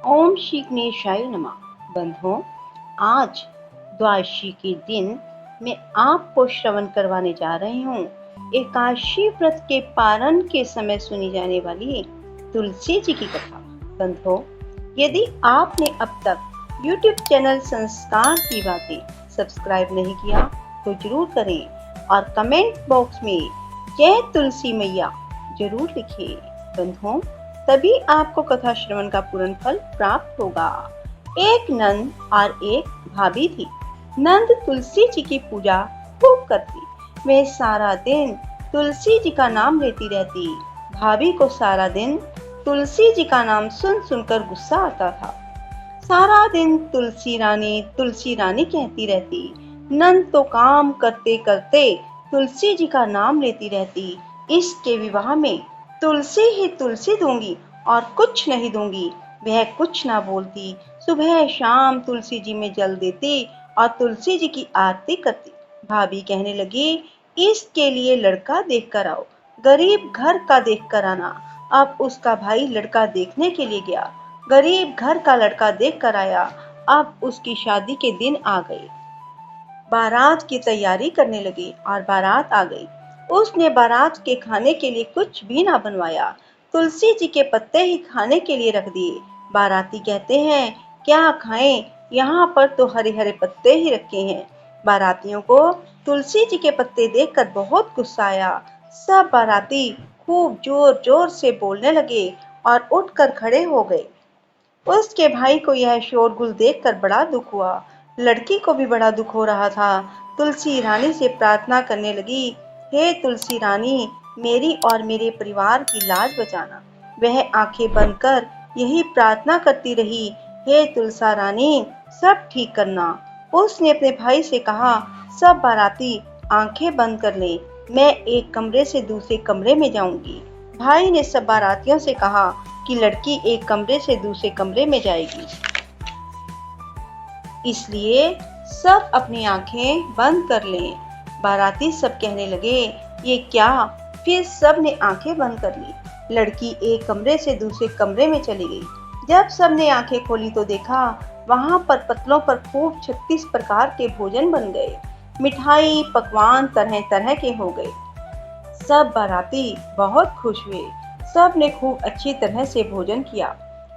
ओम श्री गणेशाय नमः। बंधुओं, आज द्वादशी के दिन मैं आपको श्रवण करवाने जा रही हूँ एकादशी व्रत के पारण के समय सुनी जाने वाली तुलसी जी की कथा। बंधुओं, यदि आपने अब तक YouTube चैनल संस्कार की बातें सब्सक्राइब नहीं किया तो जरूर करें और कमेंट बॉक्स में जय तुलसी मैया जरूर लिखें। बंधुओं, तभी आपको कथा श्रवण का पूर्ण फल प्राप्त होगा। एक नंद और एक भाभी थी। नंद तुलसी जी की पूजा खूब करती। वे सारा दिन तुलसी जी का नाम लेती रहती। भाभी को सारा दिन तुलसी जी का नाम सुन सुनकर गुस्सा आता था। सारा दिन तुलसी रानी कहती रहती। नंद तो काम करते करते तुलसी जी का नाम लेती रहती। इसके विवाह में तुलसी ही तुलसी दूंगी और कुछ नहीं दूंगी। वह कुछ ना बोलती। सुबह शाम तुलसी जी में जल देती और तुलसी जी की आरती करती। भाभी कहने लगी, इसके लिए लड़का देख कर आओ, गरीब घर का देख कर आना। अब उसका भाई लड़का देखने के लिए गया। गरीब घर का लड़का देख कर आया। अब उसकी शादी के दिन आ गए। बारात की तैयारी करने लगे और बारात आ गई। उसने बारात के खाने के लिए कुछ भी ना बनवाया। तुलसी जी के पत्ते ही खाने के लिए रख दिए। बाराती कहते हैं, क्या खाएं, यहाँ पर तो हरे हरे पत्ते ही रखे हैं। बारातियों को तुलसी जी के पत्ते देखकर बहुत गुस्सा आया। सब बाराती खूब जोर जोर से बोलने लगे और उठकर खड़े हो गए। उसके भाई को यह शोरगुल देखकर बड़ा दुख हुआ। लड़की को भी बड़ा दुख हो रहा था। तुलसी रानी से प्रार्थना करने लगी, हे तुलसी रानी, मेरी और मेरे परिवार की लाज बचाना। वह आंखें बंद कर यही प्रार्थना करती रही, हे तुलसा रानी, सब ठीक करना। उसने अपने भाई से कहा, सब बाराती आंखें बंद कर ले, मैं एक कमरे से दूसरे कमरे में जाऊंगी। भाई ने सब बारातियों से कहा कि लड़की एक कमरे से दूसरे कमरे में जाएगी, इसलिए सब अपनी आंखें बंद कर लें। बाराती सब कहने लगे, ये क्या? फिर सब ने आंखें बंद कर ली। लड़की एक कमरे से दूसरे कमरे में चली गई। जब सब ने आंखें खोली तो देखा वहां पर पतलों पर खूब 36 प्रकार के भोजन बन गए। मिठाई पकवान तरह तरह के हो गए। सब बाराती बहुत खुश हुए। सब ने खूब अच्छी तरह से भोजन किया।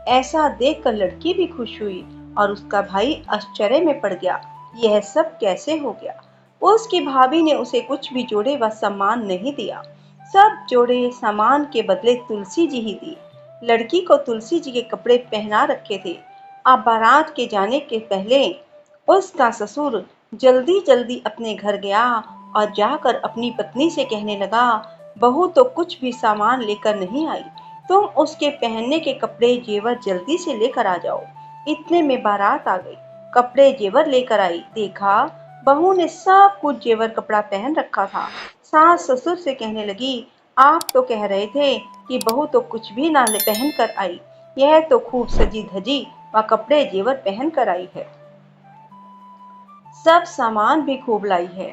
ऐसा देखकर लड़की भी खुश हुई और उसका भाई आश्चर्य में पड़ गया, यह सब कैसे हो गया। उसकी भाभी ने उसे कुछ भी जोड़े व सामान नहीं दिया। सब जोड़े सामान के बदले तुलसी जी ही दी। लड़की को तुलसी जी के कपड़े पहना रखे थे। अब बारात के जाने के पहले उसका ससुर जल्दी जल्दी अपने घर गया और जाकर अपनी पत्नी से कहने लगा, बहू तो कुछ भी सामान लेकर नहीं आई, तुम उसके पहनने के कपड़े जेवर जल्दी से लेकर आ जाओ। इतने में बारात आ गई। कपड़े जेवर लेकर आई। देखा बहू ने सब कुछ जेवर कपड़ा पहन रखा था। सास ससुर से कहने लगी, आप तो कह रहे थे कि बहू तो कुछ भी ना पहन कर आई, यह तो खूब सजी धजी व कपड़े जेवर पहन कर आई है। सब सामान भी खूब लाई है।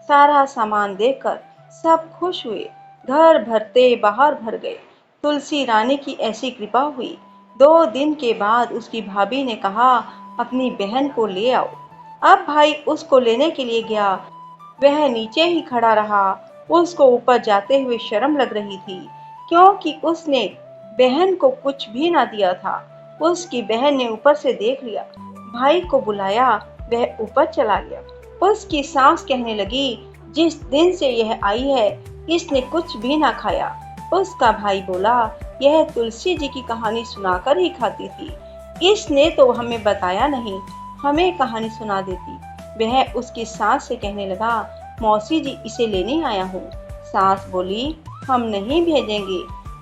सारा सामान देखकर सब खुश हुए। घर भरते बाहर भर गए। तुलसी रानी की ऐसी कृपा हुई। 2 दिन के बाद उसकी भाभी ने कहा, अपनी बहन को ले आओ। अब भाई उसको लेने के लिए गया। वह नीचे ही खड़ा रहा। उसको ऊपर जाते हुए शर्म लग रही थी, क्योंकि उसने बहन को कुछ भी ना दिया था। उसकी बहन ने ऊपर से देख लिया, भाई को बुलाया, वह ऊपर चला गया। उसकी सास कहने लगी, जिस दिन से यह आई है इसने कुछ भी ना खाया। उसका भाई बोला, यह तुलसी जी की कहानी सुनाकर ही खाती थी, इसने तो हमें बताया नहीं, हमें कहानी सुना देती। वह उसकी सास से कहने लगा, मौसी जी इसे लेने आया हूँ। सास बोली, हम नहीं भेजेंगे,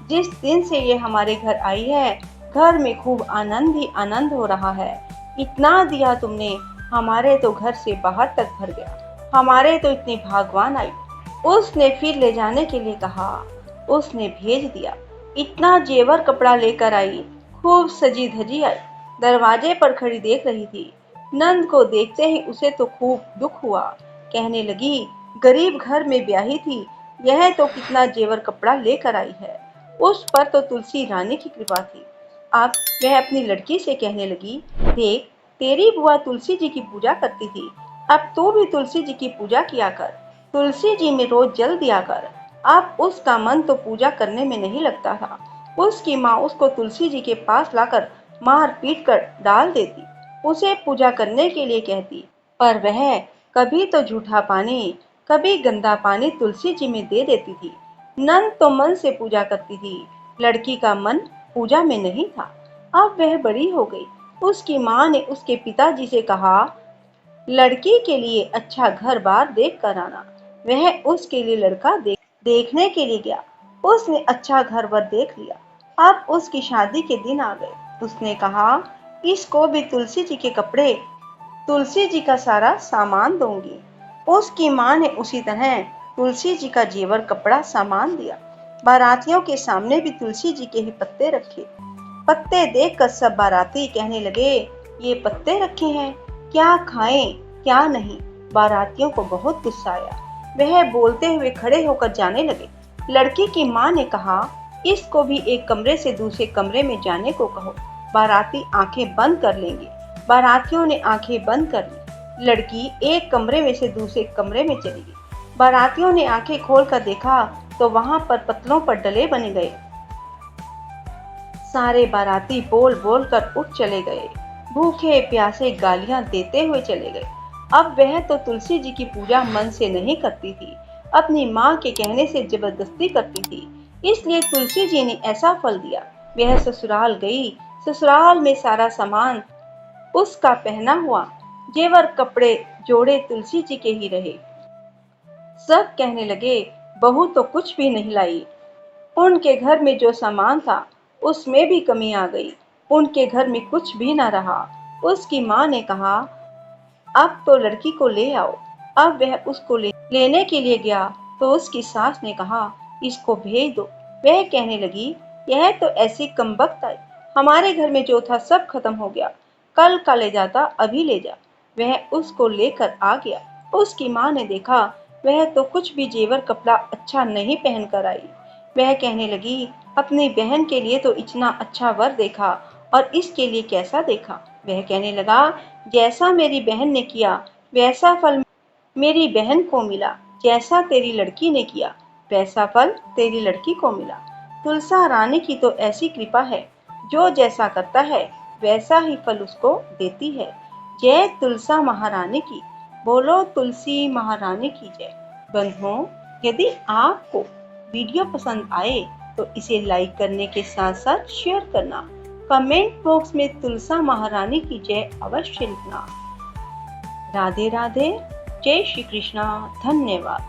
जिस दिन से ये हमारे घर आई है घर में खूब आनंद ही आनंद हो रहा है। इतना दिया तुमने, हमारे तो घर से बाहर तक भर गया, हमारे तो इतनी भागवान आई। उसने फिर ले जाने के लिए कहा। उसने भेज दिया। इतना जेवर कपड़ा लेकर आई, खूब सजी धजी आई। दरवाजे पर खड़ी देख रही थी। नंद को देखते ही उसे तो खूब दुख हुआ। कहने लगी, गरीब घर में ब्याही थी, यह तो कितना जेवर कपड़ा लेकर आई है। उस पर तो तुलसी रानी की कृपा थी। अब वह अपनी लड़की से कहने लगी, देख, तेरी बुआ तुलसी जी की पूजा करती थी, अब तू भी तुलसी जी की पूजा किया कर, तुलसी जी में रोज जल दिया कर। अब उसका मन तो पूजा करने में नहीं लगता था। उसकी माँ उसको तुलसी जी के पास लाकर मार पीट कर डाल देती, उसे पूजा करने के लिए कहती, पर वह कभी तो झूठा पानी, कभी गंदा पानी तुलसी जी में दे देती थी। नन तो मन से पूजा करती थी, लड़की का मन पूजा में नहीं था। अब वह बड़ी हो गई। उसकी माँ ने उसके पिताजी से कहा, लड़की के लिए अच्छा घर बार देख कर आना। वह उसके लिए लड़का देखने के लिए गया। उसने अच्छा घर बार देख लिया। अब उसकी शादी के दिन आ गए। उसने कहा, इसको भी तुलसी जी के कपड़े, तुलसी जी का सारा सामान दूंगी। उसकी माँ ने उसी तरह तुलसी जी का जेवर कपड़ा सामान दिया। बारातियों के सामने भी तुलसी जी के ही पत्ते रखे। पत्ते देखकर सब बाराती कहने लगे, ये पत्ते रखे हैं, क्या खाएं क्या नहीं। बारातियों को बहुत गुस्सा आया। वह बोलते हुए खड़े होकर जाने लगे। लड़की की माँ ने कहा, इसको भी एक कमरे से दूसरे कमरे में जाने को कहो, बाराती आंखें बंद कर लेंगे। बारातियों ने आंखें बंद कर ली। लड़की एक कमरे में से दूसरे कमरे में चली गई। बारातियों ने आंखें खोलकर देखा तो वहां पर पत्तलों पर डले बने गए। सारे बाराती बोल बोल कर उठ चले गए। भूखे प्यासे गालियां देते हुए चले गए। अब वह तो तुलसी जी की पूजा मन से नहीं करती थी, अपनी माँ के कहने से जबरदस्ती करती थी। इसलिए तुलसी जी ने ऐसा फल दिया। वह ससुराल गई। ससुराल में सारा सामान उसका पहना हुआ, जेवर कपड़े जोड़े तुलसी जी के ही रहे। सब कहने लगे, बहू तो कुछ भी नहीं लाई। उनके घर में जो सामान था उसमें भी कमी आ गई। उनके घर में कुछ भी न रहा। उसकी माँ ने कहा, अब तो लड़की को ले आओ। अब वह उसको लेने के लिए गया तो उसकी सास ने कहा, इसको भेज दो। वह कहने लगी, यह तो ऐसी कमबख्त आई, हमारे घर में जो था सब खत्म हो गया, कल का ले जाता, अभी ले जा। वह उसको लेकर आ गया। उसकी माँ ने देखा वह तो कुछ भी जेवर कपड़ा अच्छा नहीं पहन कर आई। वह कहने लगी, अपनी बहन के लिए तो इतना अच्छा वर देखा और इसके लिए कैसा देखा। वह कहने लगा, जैसा मेरी बहन ने किया वैसा फल मेरी बहन को मिला, जैसा तेरी लड़की ने किया वैसा फल तेरी लड़की को मिला। तुलसा रानी की तो ऐसी कृपा है, जो जैसा करता है वैसा ही फल उसको देती है। जय तुलसा महारानी की। बोलो तुलसी महारानी की जय। बंधुओं, यदि आपको वीडियो पसंद आए तो इसे लाइक करने के साथ साथ शेयर करना। कमेंट बॉक्स में तुलसा महारानी की जय अवश्य लिखना। राधे राधे। जय श्री कृष्णा। धन्यवाद।